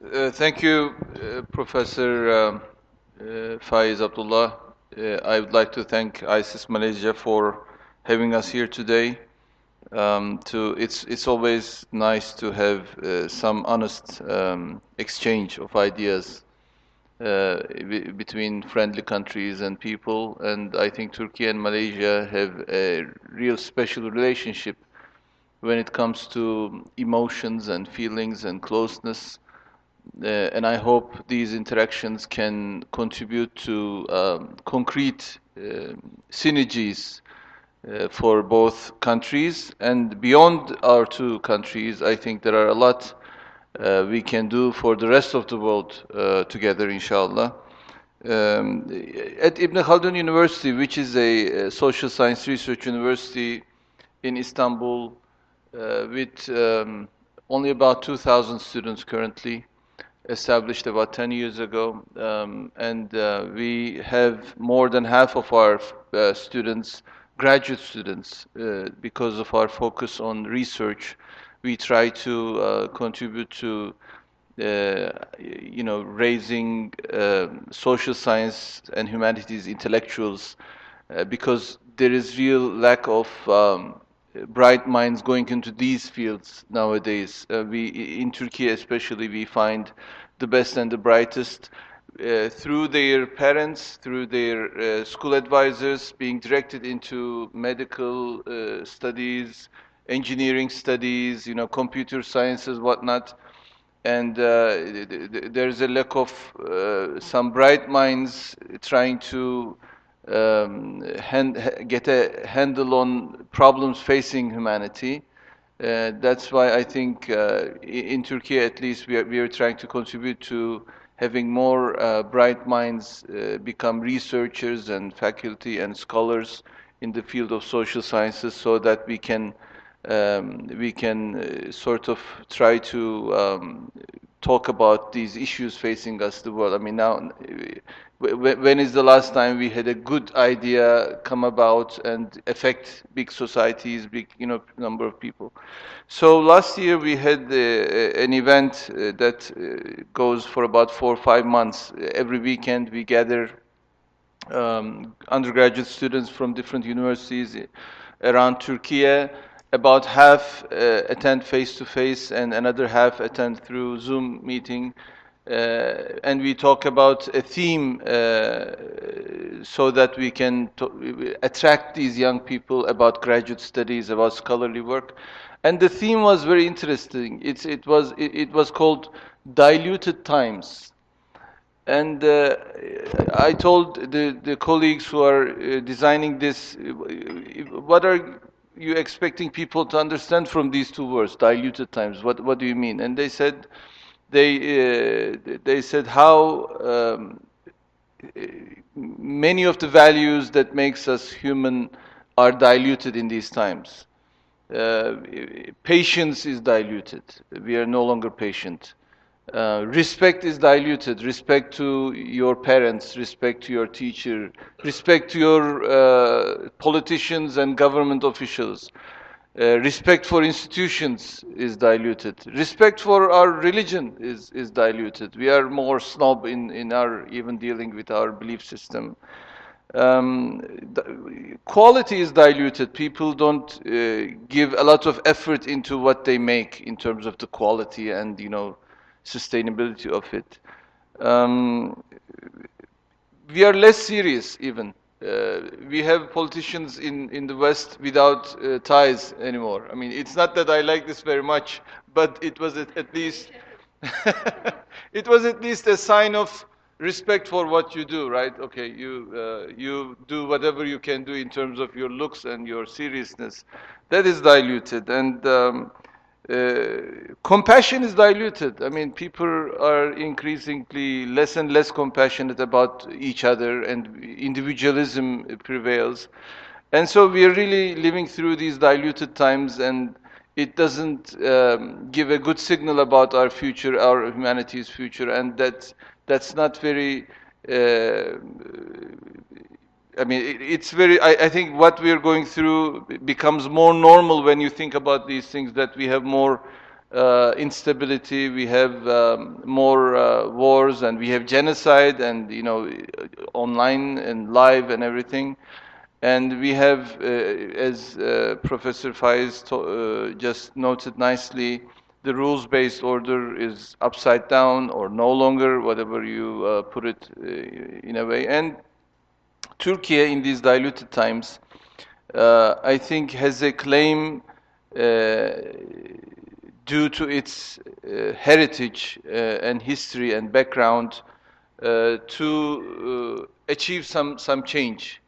Thank you, Professor Faiz Abdullah. I would like to thank ISIS Malaysia for having us here today. It's always nice to have some honest exchange of ideas between friendly countries and people, and I think Turkey and Malaysia have a real special relationship when it comes to emotions and feelings and closeness. And I hope these interactions can contribute to concrete synergies for both countries. And beyond our two countries, I think there are a lot we can do for the rest of the world together, inshallah. At Ibn Khaldun University, which is a social science research university in Istanbul, with only about 2,000 students currently, established about 10 years ago, and we have more than half of our students, graduate students, because of our focus on research. We try to contribute to raising social science and humanities intellectuals, because there is real lack of bright minds going into these fields nowadays. In Turkey especially, we find the best and the brightest through their parents, through their school advisors, being directed into medical studies, engineering studies, computer sciences, whatnot. And there's a lack of some bright minds trying to get a handle on problems facing humanity. That's why I think in Turkey, at least, we are trying to contribute to having more bright minds become researchers and faculty and scholars in the field of social sciences, so that we can sort of try to talk about these issues facing us, the world. I mean, now, when is the last time we had a good idea come about and affect big societies, big, number of people? So last year we had an event that goes for about 4 or 5 months. Every weekend we gather undergraduate students from different universities around Turkey. About half attend face-to-face and another half attend through Zoom meeting. And we talk about a theme so that we can attract these young people about graduate studies, about scholarly work. And the theme was very interesting. It was called Diluted Times. And I told the colleagues who are designing this, what are you expecting people to understand from these two words, diluted times? What do you mean? And they said how many of the values that makes us human are diluted in these times. Uh, Patience is diluted. We are no longer patient. Respect is diluted. Respect to your parents, respect to your teacher, respect to your politicians and government officials. Respect for institutions is diluted. Respect for our religion is diluted. We are more snob in our even dealing with our belief system. Quality is diluted. People don't give a lot of effort into what they make in terms of the quality and sustainability of it. Um, we are less serious even. We have politicians in the West without ties anymore. I mean, it's not that I like this very much, but it was at least it was at least a sign of respect for what you do, right? Okay, you do whatever you can do in terms of your looks and your seriousness. That is diluted, and compassion is diluted. I mean, people are increasingly less and less compassionate about each other, and individualism prevails. And so we are really living through these diluted times, and it doesn't give a good signal about our future, our humanity's future, and that's not very. Uh, I mean, it's very. I think what we are going through becomes more normal when you think about these things. That we have more instability, we have more wars, and we have genocide, and online and live and everything. And we have, as Professor Faiz just noted nicely, the rules-based order is upside down or no longer, whatever you put it in a way. And Turkey, in these diluted times, I think has a claim due to its heritage and history and background to achieve some change,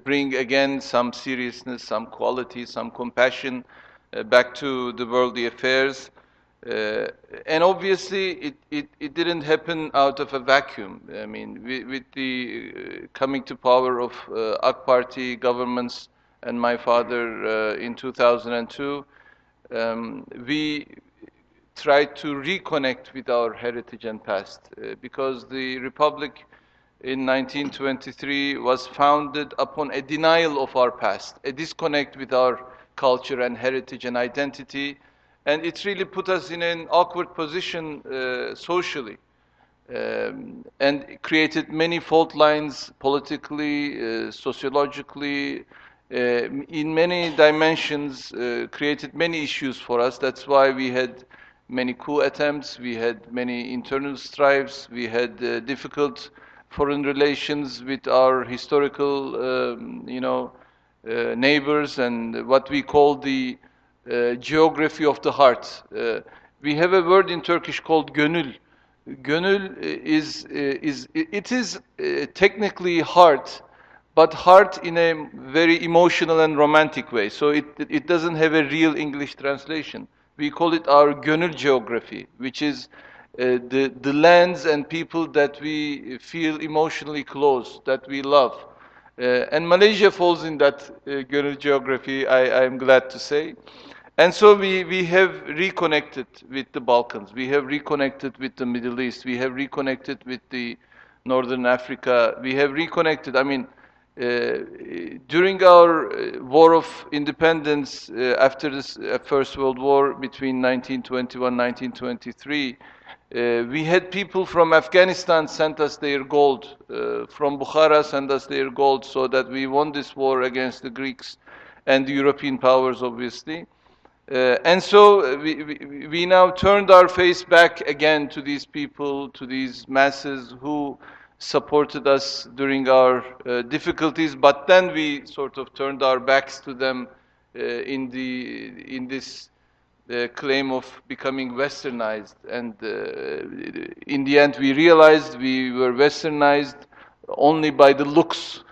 bring again some seriousness, some quality, some compassion back to the worldly affairs. And obviously, it didn't happen out of a vacuum. I mean, with the coming to power of AK Party governments and my father in 2002, we tried to reconnect with our heritage and past, because the Republic in 1923 was founded upon a denial of our past, a disconnect with our culture and heritage and identity, and it really put us in an awkward position socially, and created many fault lines politically, sociologically, in many dimensions, created many issues for us. That's why we had many coup attempts, we had many internal strifes, we had difficult foreign relations with our historical, neighbors, and what we call the geography of the heart. We have a word in Turkish called gönül. Gönül is technically heart, but heart in a very emotional and romantic way. So it doesn't have a real English translation. We call it our gönül geography, which is the lands and people that we feel emotionally close, that we love. And Malaysia falls in that gönül geography, I am glad to say. And so we have reconnected with the Balkans, we have reconnected with the Middle East, we have reconnected with the Northern Africa, we have reconnected. I mean, during our War of Independence, after the First World War between 1921 1923, we had people from Afghanistan sent us their gold, from Bukhara sent us their gold, so that we won this war against the Greeks and the European powers, obviously. And so we now turned our face back again to these people, to these masses who supported us during our difficulties, but then we sort of turned our backs to them in this claim of becoming westernized. And in the end, we realized we were westernized only by the looks,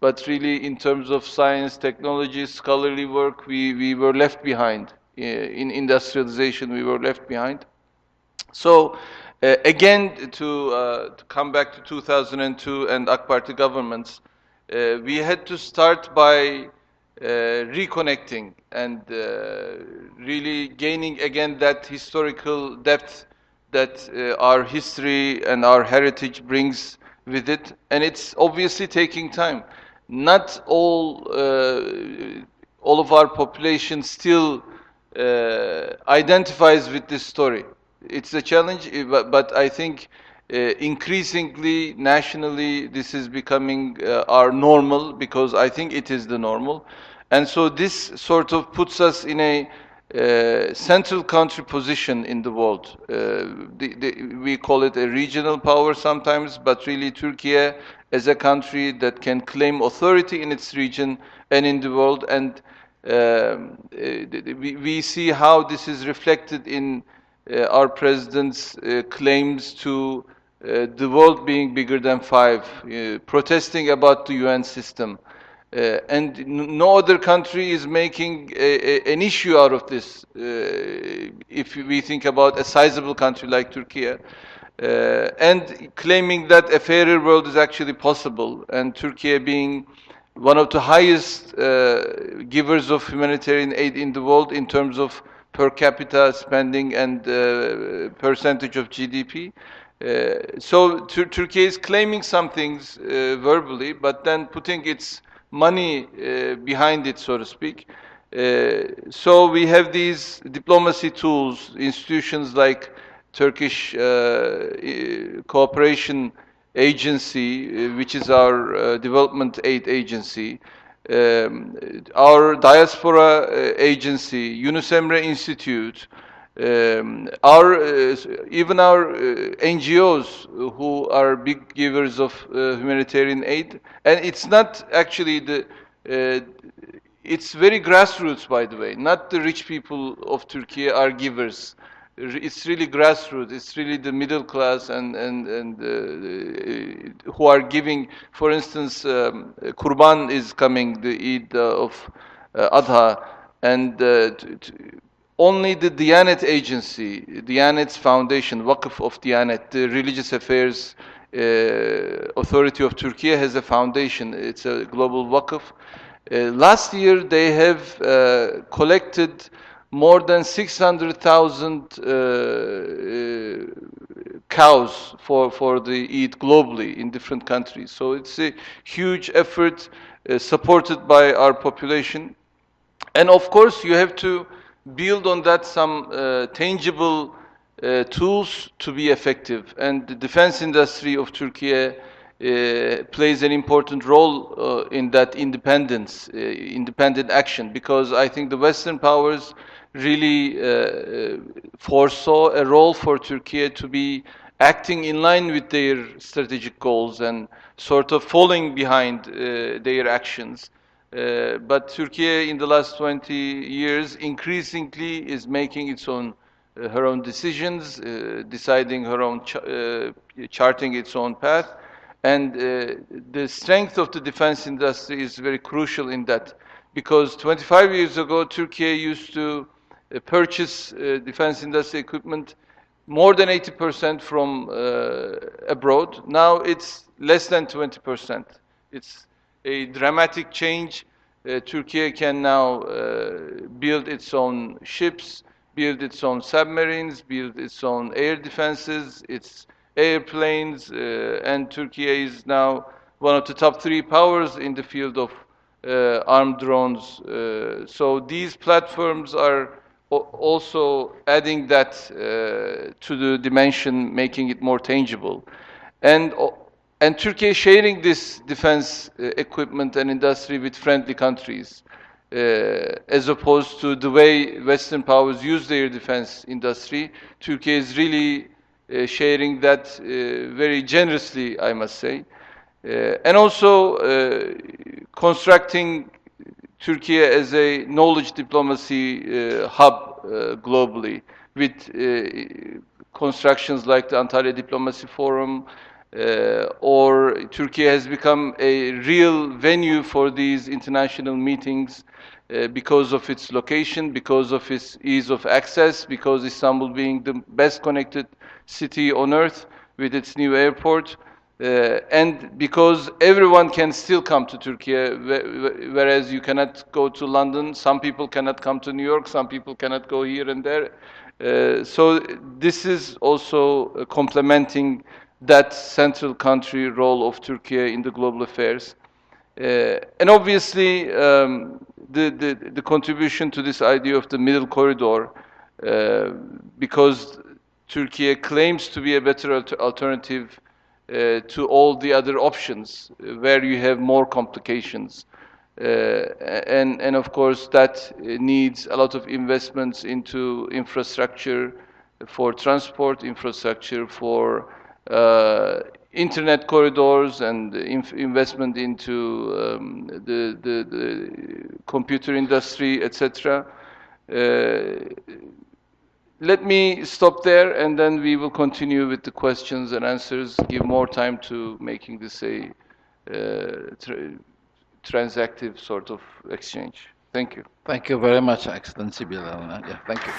but really in terms of science, technology, scholarly work, we were left behind. In industrialization, we were left behind. So again, to come back to 2002 and AK Party governments, we had to start by reconnecting and really gaining again that historical depth that our history and our heritage brings with it. And it's obviously taking time. Not all of our population still identifies with this story. It's a challenge, but I think increasingly nationally this is becoming our normal, because I think it is the normal. And so this sort of puts us in a central country position in the world. We call it a regional power sometimes, but really Turkey as a country that can claim authority in its region and in the world. And we see how this is reflected in our president's claims to the world being bigger than five, protesting about the UN system. And no other country is making an issue out of this, if we think about a sizable country like Turkey, and claiming that a fairer world is actually possible, and Turkey being one of the highest givers of humanitarian aid in the world in terms of per capita spending and percentage of GDP. So Turkey is claiming some things verbally, but then putting its money behind it, so to speak. So we have these diplomacy tools, institutions like Turkish Cooperation Agency, which is our development aid agency, our diaspora agency, Yunus Emre Institute, even our NGOs who are big givers of humanitarian aid, and it's not actually it's very grassroots, by the way. Not the rich people of Turkey are givers. It's really grassroots. It's really the middle class and who are giving. For instance, Kurban is coming, the Eid of Adha, and only the Diyanet agency, Diyanet's foundation, Vakıf of Diyanet, the religious affairs authority of Turkey has a foundation. It's a global Vakıf. Last year, they have collected more than 600,000 cows for the Eid globally in different countries. So it's a huge effort supported by our population. And of course, you have to build on that some tangible tools to be effective. And the defense industry of Turkey plays an important role in that independence, independent action, because I think the Western powers really foresaw a role for Turkey to be acting in line with their strategic goals and sort of falling behind their actions. But Turkey in the last 20 years increasingly is making its own her own decisions, deciding her own, charting its own path. And the strength of the defense industry is very crucial in that. Because 25 years ago, Turkey used to purchase defense industry equipment more than 80% from abroad. Now it's less than 20%. It's a dramatic change. Turkey can now build its own ships, build its own submarines, build its own air defenses, its airplanes, and Turkey is now one of the top 3 powers in the field of armed drones. So these platforms are also adding that to the dimension, making it more tangible. And Turkey is sharing this defense equipment and industry with friendly countries, as opposed to the way Western powers use their defense industry. Turkey is really sharing that very generously, I must say. And also constructing Turkey as a knowledge diplomacy hub globally, with constructions like the Antalya Diplomacy Forum, or Turkey has become a real venue for these international meetings because of its location, because of its ease of access, because Istanbul being the best connected city on earth with its new airport, and because everyone can still come to Turkey, whereas you cannot go to London, some people cannot come to New York, some people cannot go here and there. So this is also complementing that central country role of Turkey in the global affairs. And obviously, the contribution to this idea of the middle corridor, because Turkey claims to be a better alternative to all the other options where you have more complications. And of course, that needs a lot of investments into infrastructure for transport, infrastructure for internet corridors, and investment into the computer industry, etc. Let me stop there, and then we will continue with the questions and answers, give more time to making this a transactive sort of exchange. Thank you. Thank you very much, Excellency Bilal. Yeah, thank you.